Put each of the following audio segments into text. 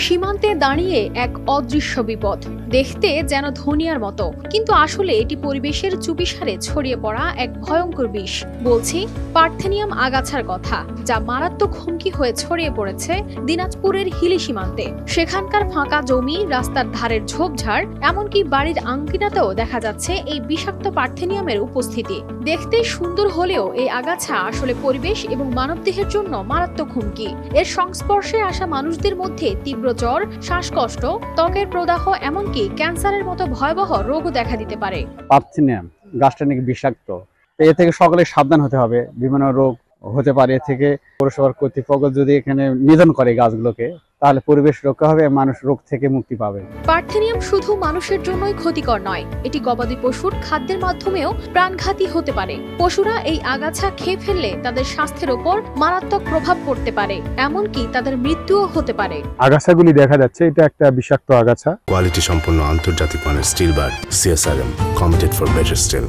সীমান্তে দাঁড়িয়ে এক অদৃশ্য বিপদ, দেখতে যেন ধনিয়ার মতো, কিন্তু আসলে এটি পরিবেশের চুপিসারে ছড়িয়ে পড়া এক ভয়ঙ্কর বিষ। বলছি পার্থেনিয়াম আগাছার কথা, যা মারাত্মক হুমকি হয়ে ছড়িয়ে পড়েছে দিনাজপুরের হিলি সীমান্তে। সেখানকার ফাঁকা জমি, রাস্তার ধারের ঝোপঝাড়, এমনকি বাড়ির আঙ্গিনাতেও দেখা যাচ্ছে এই বিষাক্ত পার্থেনিয়ামের উপস্থিতি। দেখতে সুন্দর হলেও এই আগাছা আসলে পরিবেশ এবং মানবদেহের জন্য মারাত্মক হুমকি। এর সংস্পর্শে আসা মানুষদের মধ্যে তীব্র জ্বর, শ্বাসকষ্ট, ত্বকের প্রদাহ, এমনকি ক্যান্সারের মতো ভয়াবহ রোগও দেখা দিতে পারে। পার্থেনিয়াম গাছটা নাকি বিষাক্ত, এ থেকে সকলে সাবধান হতে হবে। বিভিন্ন রোগ হতে পারে। এ থেকে পৌরসভার কর্তৃপক্ষ যদি এখানে নিধন করে গাছগুলোকে, তাহলে পরিবেশ রক্ষা হবে, মানুষ রোগ থেকে মুক্তি পাবে। পার্থেনিয়াম শুধু মানুষের জন্যই ক্ষতিকর নয়, এটি গবাদি পশুর খাদ্যের মাধ্যমেও প্রাণঘাতী হতে পারে। পশুরা এই আগাছা খেয়ে ফেললে তাদের স্বাস্থ্যের উপর মারাত্মক প্রভাব পড়তে পারে, এমনকি তাদের মৃত্যুও হতে পারে। আগাছাগুলি দেখা যাচ্ছে এটা একটা বিষাক্ত আগাছা। কোয়ালিটি সম্পন্ন আন্তর্জাতিক মানের still bar CSRM, committed for better still.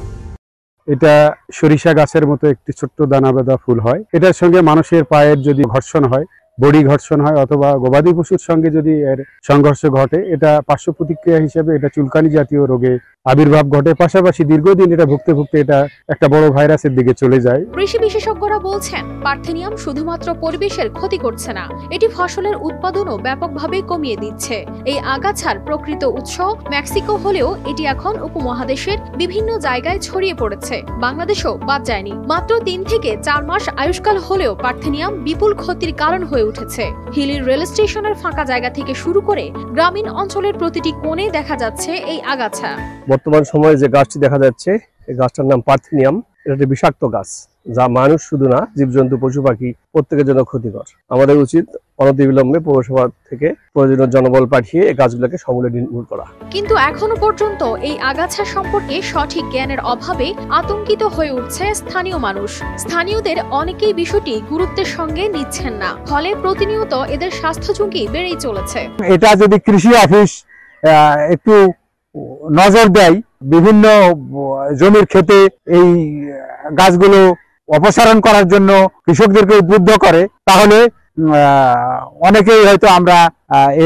এটা সরিষা গাছের মতো একটি ছোট্ট দানা বাঁধা ফুল হয়। এটার সঙ্গে মানুষের পায়ের যদি ঘর্ষণ হয়, বডি ঘর্ষণ হয়, অথবা গবাদি পশুর সঙ্গে যদি এর সংঘর্ষ ঘটে, এটা পার্শ্ব প্রতিক্রিয়া হিসেবে এটা চুলকানি জাতীয় রোগে আবির্ভাব ঘটে। পাশাপাশি দীর্ঘদিন এটা ভুগতে ভুগতে এটা একটা বড় ভাইরাসের দিকে চলে যায়। কৃষি বিশেষজ্ঞরা বলছেন, পার্থেনিয়াম শুধুমাত্র পরিবেশের ক্ষতি করছে না, এটি ফসলের উৎপাদনও ব্যাপকভাবে কমিয়ে দিচ্ছে। এই আগাছার প্রকৃত উৎস মেক্সিকো হলেও এটি এখন উপমহাদেশের বিভিন্ন জায়গায় ছড়িয়ে পড়েছে, বাংলাদেশও বাদ যায়নি। মাত্র 3 থেকে 4 মাস আয়ুষ্কাল হলেও পার্থেনিয়াম বিপুল ক্ষতির কারণ হয়ে উঠেছে। হিলির রেল স্টেশনের ফাঁকা জায়গা থেকে শুরু করে গ্রামীণ অঞ্চলের প্রতিটি কোণে দেখা যাচ্ছে এই আগাছা। বর্তমান সময়ে যে গাছটি দেখা যাচ্ছে, এই গাছটার নাম পার্থেনিয়াম। এটা একটি বিষাক্ত গাছ, যা মানুষ শুধু না, জীবজন্তু, পশু পাখি প্রত্যেকের জন্য ক্ষতিকর। আমাদের উচিত অনতিবিলম্বে পৌরসভা থেকে প্রয়োজনীয় জনবল পাঠিয়ে এই গাছগুলোকে সমূলে নির্মূল করা। কিন্তু এখনো পর্যন্ত এই আগাছা সম্পর্কে সঠিক জ্ঞানের অভাবে আতঙ্কিত হয়ে উঠছে স্থানীয় মানুষ। স্থানীয়দের অনেকেই বিষয়টি গুরুত্বের সঙ্গে নিচ্ছেন না, ফলে প্রতিনিয়ত এদের স্বাস্থ্য ঝুঁকি বেড়েই চলেছে। এটা যদি কৃষি অফিস একটু নজর দেয়, বিভিন্ন জমির ক্ষেতে এই গাছগুলো অপসারণ করার জন্য কৃষকদেরকে উদ্বুদ্ধ করে, তাহলে অনেকেই হয়তো আমরা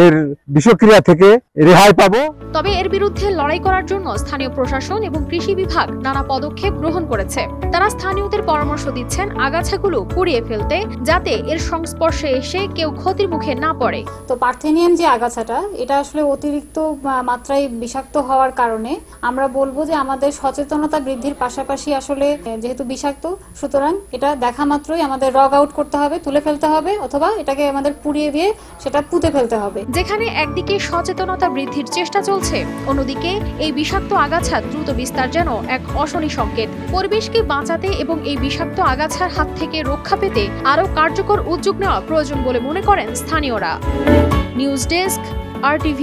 এর বিষক্রিয়া থেকে রেহাই পাবো। তবে এর বিরুদ্ধে লড়াই করার জন্য স্থানীয় প্রশাসন এবং কৃষি বিভাগ নানা পদক্ষেপ গ্রহণ করেছে। তারা স্থানীয়দের পরামর্শ দিচ্ছেন আগাছাগুলো পুড়িয়ে ফেলতে, যাতে এর সংস্পর্শে এসে কেউ ক্ষতির মুখে না পড়ে। তো পার্থেনিয়াম যে আগাছাটা, এটা আসলে অতিরিক্ত মাত্রায় বিষাক্ত হওয়ার কারণে আমরা বলবো যে আমাদের সচেতনতা বৃদ্ধির পাশাপাশি, আসলে যেহেতু বিষাক্ত, সুতরাং এটা দেখা মাত্রই আমাদের রগ আউট করতে হবে, তুলে ফেলতে হবে, অথবা এটাকে আমাদের পুড়িয়ে দিয়ে সেটা পুঁতে ফেলতে হবে। যেখানে একদিকে সচেতনতা বৃদ্ধির চেষ্টা চলছে, অন্যদিকে এই বিষাক্ত আগাছা দ্রুত বিস্তার যেন এক অশনি সংকেত। পরিবেশকে বাঁচাতে এবং এই বিষাক্ত আগাছার হাত থেকে রক্ষা পেতে আরও কার্যকর উদ্যোগ নেওয়া প্রয়োজন বলে মনে করেন স্থানীয়রা। News desk, RTV।